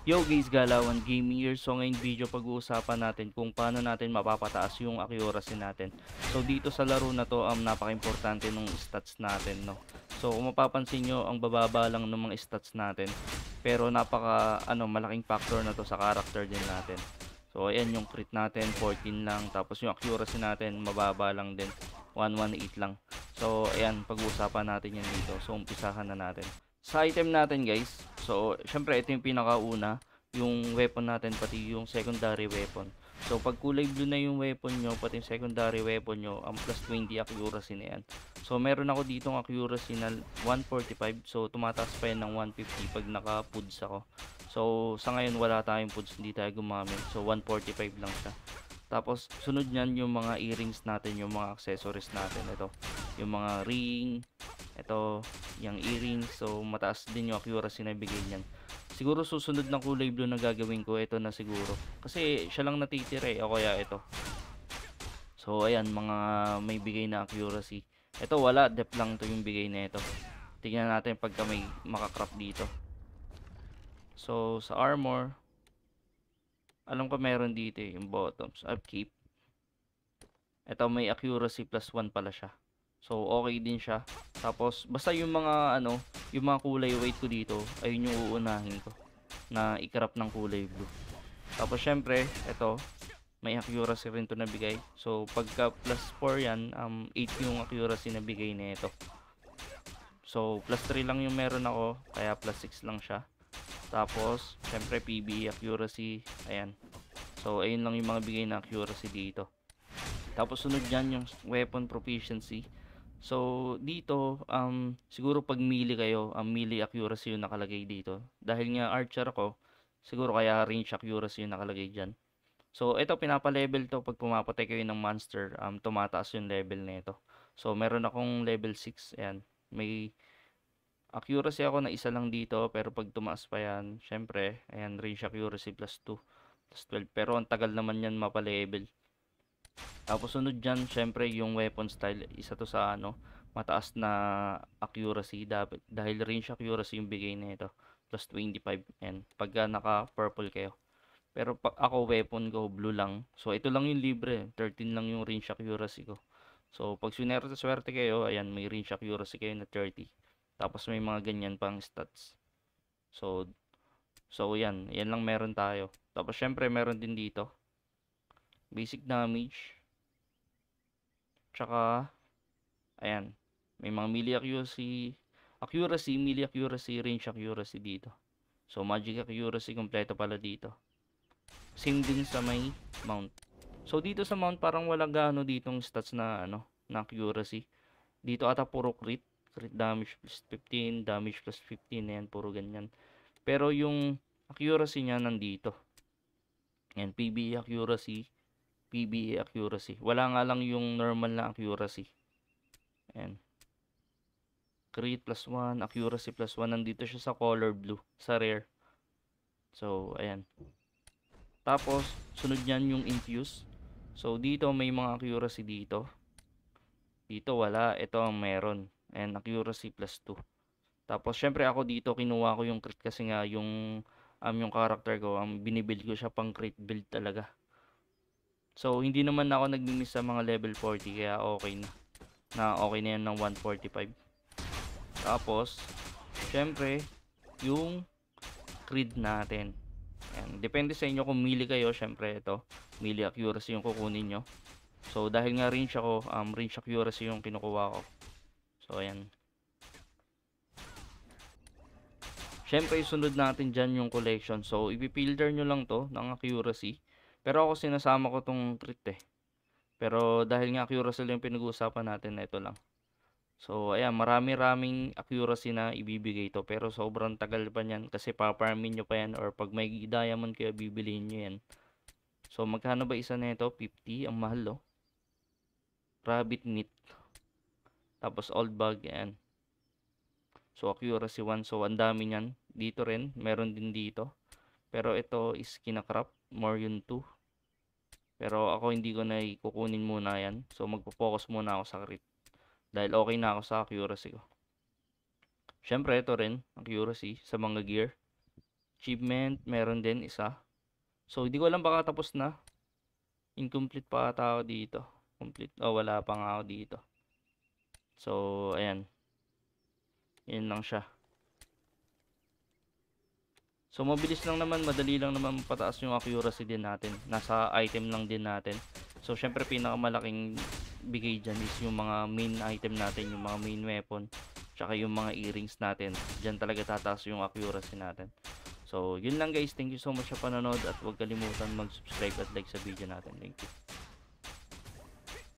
Yo guys, Galawan Gaming here. So ngayong video pag-uusapan natin kung paano natin mapapataas yung accuracy natin. So dito sa laro na to, napaka-importante ng stats natin, no. So kung mapapansin nyo, ang bababa lang ng mga stats natin. Pero malaking factor na to sa character din natin. So ayan yung crit natin, 14 lang. Tapos yung accuracy natin, mababa lang din, 118 lang. So ayan, pag-uusapan natin yan dito. So umpisahan na natin. Sa item natin guys, so syempre ito yung pinakauna, yung weapon natin pati yung secondary weapon. So pag kulay blue na yung weapon nyo pati yung secondary weapon nyo, ang plus 20 accuracy na yan. So meron ako ditong accuracy na 145, so tumataas pa yan ng 150 pag naka-puds ako. So sa ngayon wala tayong puds, hindi tayo gumamit, so 145 lang siya. Tapos sunod nyan yung mga earrings natin, yung mga accessories natin. Ito yung mga ring, ito yung earrings, so mataas din yung accuracy na bigay niyan. Siguro susunod ng kulay blue na gagawin ko, ito na siguro, kasi siya lang natitira o kaya ito. So ayan, mga may bigay na accuracy. Ito wala, depth lang to yung bigay na ito. Tingnan natin pagka may makakrap dito. So sa armor, alam ko meron dito yung bottoms, upkeep. Ito may accuracy plus 1 pala siya. So okay din siya. Tapos basta yung mga yung mga kulay white ko dito, ayun yung uunahin ko na ikrap ng kulay blue. Tapos syempre, ito may accuracy rin to na bigay. So pagka plus 4 yan, 8 yung accuracy na bigay nito. So plus 3 lang yung meron ako, kaya plus 6 lang siya. Tapos syempre PB accuracy, ayan. So ayun lang yung mga bigay na accuracy dito. Tapos sunod dyan yung weapon proficiency. So dito, siguro pag melee kayo, melee accuracy yung nakalagay dito. Dahil nga archer ako, siguro kaya range accuracy yung nakalagay dyan. So ito pinapa-level to pag pumapatay kayo ng monster, tumataas yung level nito. So meron akong level 6, ayan. May accuracy ako na isa lang dito, pero pag tumaas pa yan, syempre, ayan, range accuracy plus 2, plus 12. Pero ang tagal naman yan mapa-level. Tapos sunod dyan, syempre yung weapon style, isa to sa mataas na accuracy, dahil range accuracy yung bigay nito, plus 25, and pagka naka purple kayo. Pero ako weapon ko blue lang, so ito lang yung libre, 13 lang yung range accuracy ko. So pag swerte kayo, ayan, may range accuracy kayo na 30. Tapos may mga ganyan pang stats. So yan lang meron tayo. Tapos syempre meron din dito basic damage, tsaka ayan, may mga melee accuracy, range accuracy dito. So magic accuracy kompleto pala dito. Same din sa may mount. So dito sa mount parang wala gaano ditong stats na na accuracy. Dito ata puro crit, crit damage plus 15, damage plus 15, ayan, puro ganyan. Pero yung accuracy niya nandito. Ayan, PBE accuracy, PBE accuracy. Wala nga lang yung normal na accuracy. Ayan. Crit plus 1, accuracy plus 1. Nandito siya sa color blue, sa rare. So, ayan. Tapos, sunod yan yung infuse. So, dito may mga accuracy dito. Dito wala. Ito ang meron. And accuracy plus 2. Tapos, syempre ako dito, kinuha ko yung crit kasi nga yung character ko, binibuild ko siya pang crit build talaga. So, hindi naman ako nagmi-miss sa mga level 40, kaya okay na. Okay na yan ng 145. Tapos, syempre, yung crit natin. Ayan. Depende sa inyo kung melee kayo, syempre ito, melee accuracy yung kukunin nyo. So, dahil nga range ako, range accuracy yung kinukuha ko. So, ayan. Syempre, isunod natin dyan yung collection. So, ipipilter nyo lang to ng accuracy. Pero ako sinasama ko tong crit eh. Pero dahil nga accuracy lang yung pinag-uusapan natin, ito lang. So, ayan, marami-raming accuracy na ibibigay to. Pero sobrang tagal pa niyan kasi paparmin nyo pa yan, or pag may diamond kayo, bibilihin nyo yan. So, magkano ba isa na ito? 50. Ang mahal, oh. Rabbit meat. Tapos, old bag, yan. So, accuracy 1. So, ang dami niyan. Dito rin, meron din dito. Pero ito is kinakrap. More yun 2. Pero ako hindi ko na ikukunin muna yan. So, magpo-focus muna ako sa crit. Dahil okay na ako sa accuracy ko. Syempre, ito rin, accuracy sa mga gear. Achievement, meron din isa. So, hindi ko alam baka tapos na. Incomplete pa ata ako dito. Complete. Oh, wala pa nga ako dito. So, ayan. Yan lang siya. So, mabilis lang naman, madali lang naman pataas yung accuracy din natin. Nasa item lang din natin. So, syempre, pinakamalaking bigay dyan is yung mga main item natin, yung mga main weapon, tsaka yung mga earrings natin. Diyan talaga tataas yung accuracy natin. So, yun lang guys. Thank you so much sa panonood at huwag kalimutan mag-subscribe at like sa video natin. Thank you.